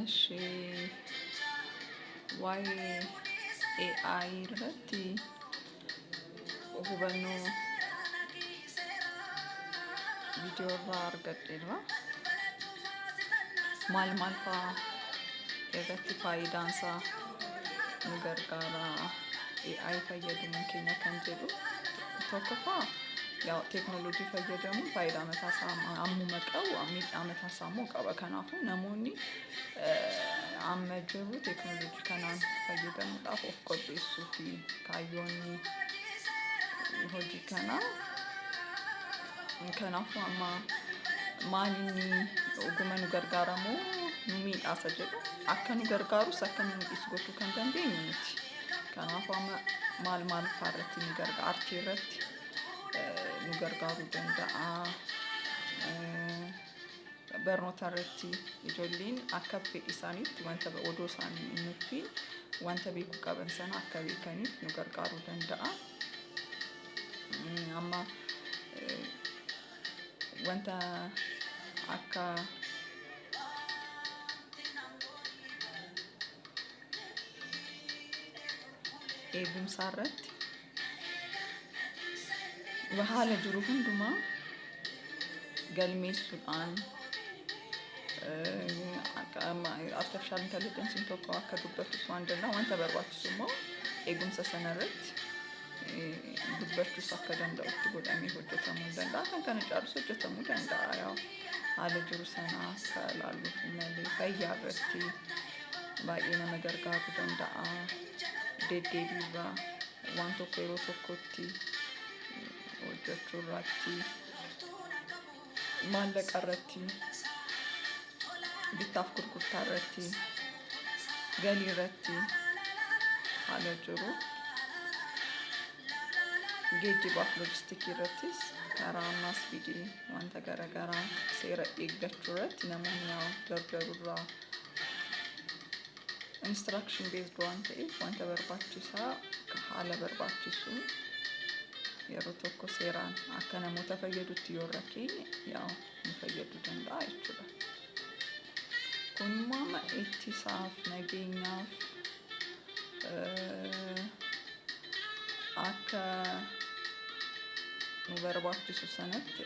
እሺ AI irratti hubannoo viidiyoo irraa argadheerra. Maal fa'aa irratti faayidaan isaa nu gargaara AI fayyadamuun keenya kan jedhu tokkoffaa yaa teknolojii fayyadamuun faayidaa mataa isaa ammuma qabu miidhaa mataa isaa immoo qaba. Kanaafuu namoonni amma jiru teknolojii kanaan fayyadamuudhaaf of qopheessuu fi kaayyoonni hojii kanaa kanaafuu amma maalinni oguma nu gargaaramu nu miidhaasa jedhu akka nu gargaarus akka nu miidhisu gochuu kan dandeenyu miti. Kanaafuu amma maal fa'aa irratti nu gargaara artii irratti nu gargaaruu danda'a. Barnoota irratti ijoolleen akka fedhii isaaniitti wanta odoo isaanii nutti wanta beekuu qaban sana akka beekaniif nu gargaaruu danda'a. Amma wanta akka eegumsa irratti haala jiru hundumaa galmeessuudhaan artificial intelligence tokko akka dubbatu waan danda'a wanta barbaachisu immoo eegumsa sana irratti dubbachuu akka danda'utti godhamee hojjetamuu danda'a. Kan kana caalus hojjetamuu danda'a. Yaa haala jiru sana akka ilaalluuf malee fayyaa irratti baay'ee nama gargaaruu danda'a. Deddeebiirraa waan tokko yeroo tokkotti hojjechuu irratti maallaqa irratti bittaaf gurgurtaa irratti galii irratti haala jiru geejjibaaf loojistikii irrattis karaa ammaas bidii wanta garaagaraa seera eeggachuu irratti namoonni dardarurraa instruction based waan ta'eef wanta barbaachisaa haala barbaachisu yeroo tokko seeraan akka namoota fayyadutti yoo rakkeenya nu fayyaduu danda'a jechuudha. Kun immoo amma ittisaaf nageenyaaf akka nu barbaachisu sanatti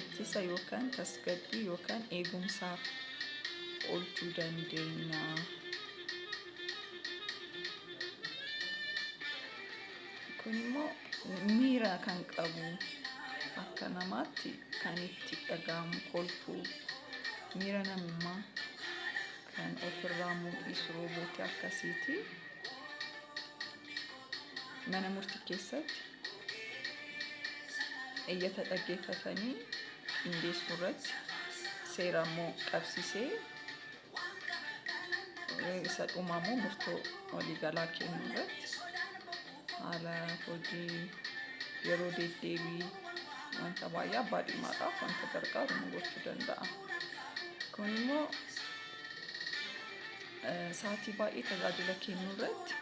ittisa yookaan tasgabbii yookaan eegumsaaf oolchuu dandeenya. Kun immoo miira kan qabu akka namaatti kan itti dhaga'amu kolfuu miira namummaa kan ofirraa mul'isu roobootii akkasiiti. Mana murtii keessatti iyyata dhaggeeffatanii qindeessuu irratti seera immoo qabsiisee isa dhumaa immoo murtoo waliigalaa kennuu irratti haala hojii yeroo deddeebii wanta baay'ee abbaa dhimmaadhaaf wanta gargaaru nu gochuu danda'a. Kun immoo sa'aatii baay'ee tajaajila kennuu irratti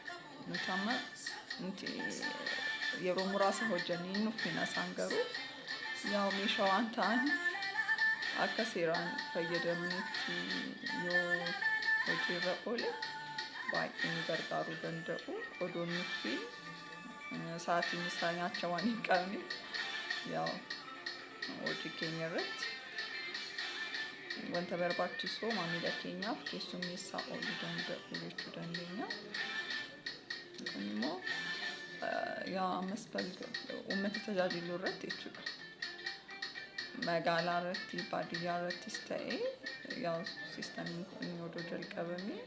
nuti yeroo muraasa hojjannee nuuf kenna isaan garuu meeshaa waan ta'an akka seeraan fayyadamnetti yoo hojiirra oole baay'ee nu gargaaruu danda'u. Odoon nuti sa'aatiin isaa nyaacha waan hin qabne hojii keenya irratti wanta barbaachisu maamila keenyaaf keessummeessaa ooluu danda'u jechuu dandeenya. Kun immoo ammas uummata tajaajiluu irratti jechuudha. Magaalaa irratti baadiyyaa irrattis ta'ee siistamiin kun odoo jalqabamee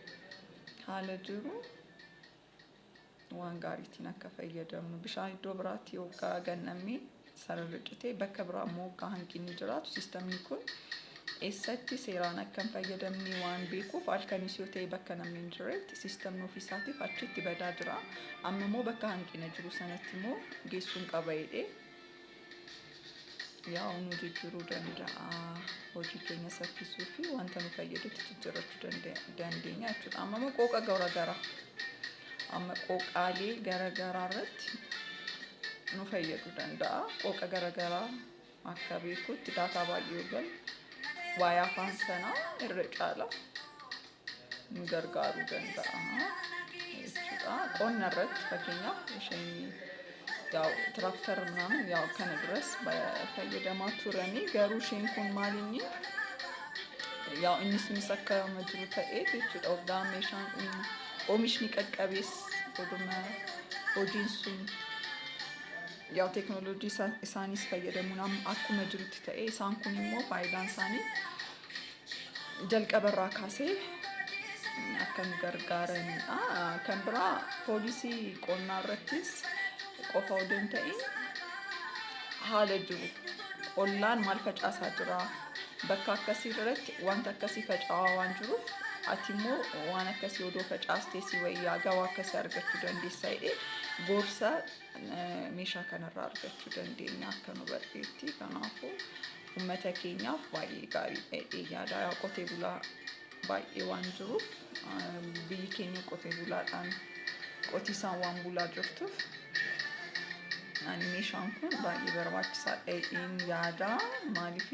haala jiru waan gaariitiin akka fayyadamnu bishaan iddoo biraatti yookaan gannamee sararri citee bakka biraa immoo yookaan hanqinni jiraatu siistamni kun eessatti seeraan akka hin fayyadamne waan beekuuf halkanis yoo ta'e bakka namni hin jirretti siistamni ofiisaatiif achitti badaa jira. Amma immoo bakka hanqina jiru sanatti immoo geessuun qaba jedhee nu jijjiiruu danda'a. Hojii keenya saffisuu fi wanta nu fayyadutti jijjiirrachuu dandeenya jechuudha. Amma immoo qooqaalee garaagaraa irratti nu fayyaduu danda'a. Qooqa garaagaraa akka beekutti daataa baay'ee galu waa'ee afaan sanaa irra caala nu gargaaruu danda'a jechuudha. Qonna irratti fakkeenyaaf isheen ያው ትራክተር ምናምን ያው ከነ ድረስ fayyadamaa turanii garuu isheen kun maalinni ያው innis akka jiru ta'ee jechuudha. Ogaa meeshaan oomishni qaqqabees godhuma hojiin sun ያው teknolojii isaanis fayyadamuun akkuma jirutti ta'ee isaan kun immoo faayidaan isaanii jalqabarraa kaasee akka nu gargaaranidha. Kan biraa poolisii qonnaa irrattis qofa odoo hin ta'in haala jiru ollaan maal facaasaa jira bakka akkasii irratti wanta akkasii faca'aa waan jiruuf ati immoo waan akkasii odoo facaastee si wayyaa gawaa akkasii argachuu dandeessa jedhee gorsa meeshaa kanarraa argachuu dandeenya akka nu barreetti. Kanaafuu uummata keenyaaf baay'ee gaarii yaada. Qotee bulaa baay'ee waan jiruuf biyyi keenya qotee bulaadhaan qotiisaan waan bulaa jirtuuf ani meeshaan kun baay'ee barbaachisaadha jedheen yaada. Maaliif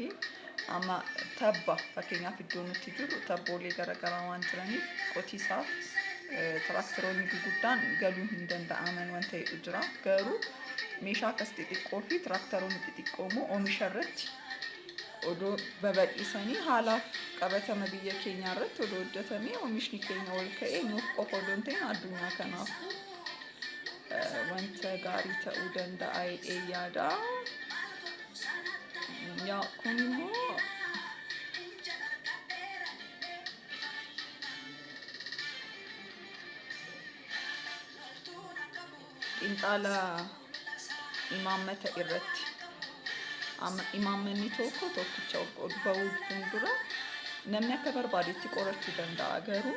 amma tabba fakkeenyaaf iddoo nuti jiru tabboolee garaagaraa waan jiraniif qotiisaaf tiraaktaroonni gurguddaan galuu hin danda'aman waan ta'etu jira. Garuu meeshaa akkas xixiqqoo fi tiraaktaroonni xixiqqoo immoo oomisha irratti odoo babal'isanii haalaaf qabatama biyya keenyaa irratti odoo hojjetamee oomishni keenya ol ka'ee nuuf qofa odoo hin ta'in addunyaa kanaaf wanta gaarii ta'uu danda'a jedhee yaada. Yaa kun immoo xiinxala imaammata irratti imaammanni tokkicha ol ba'uu fuuldura namni akka barbaadetti qorachuu danda'a. Garuu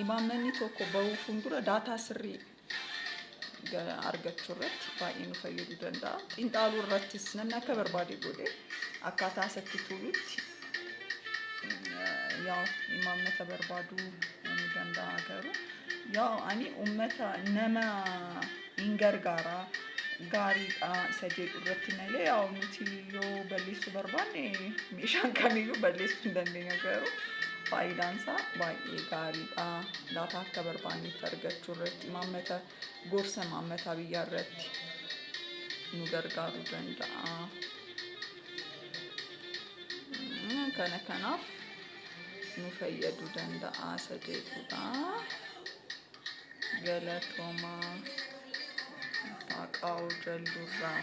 imaammanni tokko ba'uu fuuldura daataa sirrii argachuu irratti baay'ee nu fayyaduu danda'a. Xiinxaluu irrattis namni akka barbaade godhee akkaataa isatti tolutti ያው imaammata barbaaduu ni danda'a. Garuu ያው ani uummata nama hin gargaara gaariidha isa jedhu irratti malee yaw nuti yoo balleessuu barbaanne meeshaan kamiyyuu balleessuu hin dandeenya. Garuu faayidaan isaa baay'ee gaariidha. Daataa akka barbaannetti argachuu irratti imaammata gorsa imaammataa biyyaa irratti nu gargaaruu danda'a. Kana kanaaf nu fayyaduu danda'a isa jedhudha. Galatoomaa Waaqaa Jalduu irraa.